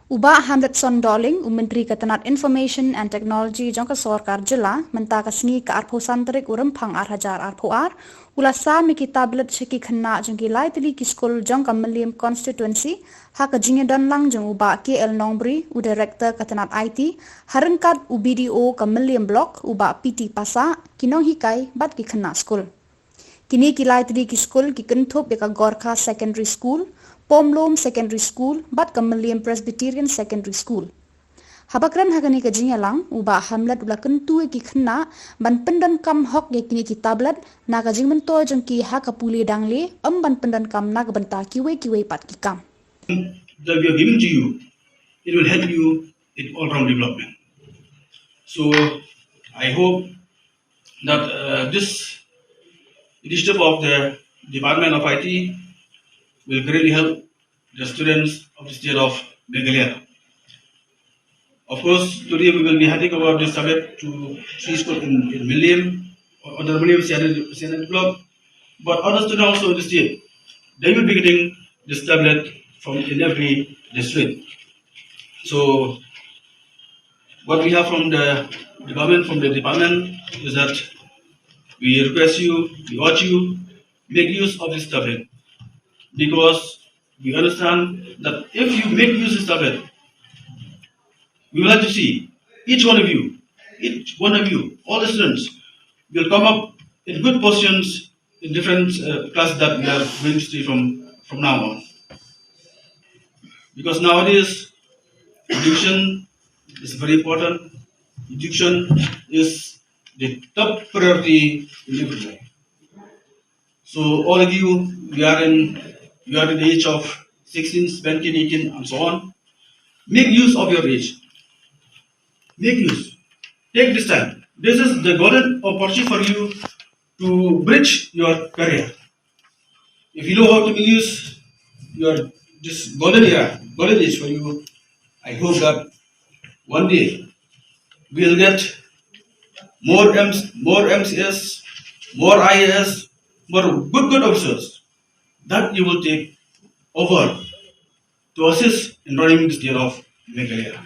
Uba Hamletson Dohling, Menteri Ketenat Information and Technology jangka Sorkar Jela, mentaka seni ke arpo santrik urempang arhajar arpo ulasa miki tablet sheki Khynnah jangki lai tili ki Skul jangka Meliam constituency, haka jinge Dohling jang uba KL Nongbri, u Director Ketenat IT, harengkat u BDO ke Meliam Block, uba PT Pasa, kinong hikai bat ki Khynnah Skul. Kini kilai tadi ki Skul ki kentup beka Gorkha Secondary School, Pomlom Secondary School, bat ke Meliam Presbyterian Secondary School. Habakran hakani ke jingalang, uba hamlet ula kentu ki Khynnah, ban pendan kam hok ye kini ki tablet, naga jing mentoy jeng ki haka puli dangle, ban pendan kam naga benta kiwe pat ki kam. That we are giving to you, it will help you in all-round development. So I hope that this initiative of the Department of IT will greatly help the students of the state of Meghalaya. Of course, today we will be handing over this tablet to three schools in Meliam, or the Meliam Senate block, but other students also in the state, they will be getting this tablet from in every district. So what we have from the government, from the department, is that we request you, we urge you, make use of this tablet, because we understand that if you make use of this tablet, we will have to see each one of you, all the students, will come up in good positions in different classes that we are going to see from now on. Because nowadays, education is very important. Education is the top priority in everything. So all of you, you are in the age of 16, 17, 18, and so on. Make use of your age. Make use. Take this time. This is the golden opportunity for you to bridge your career. If you know how to use your this golden age for you, I hope that one day we will get more MCS, more IAS, more good officers that you will take over to assist in running the state of Meghalaya.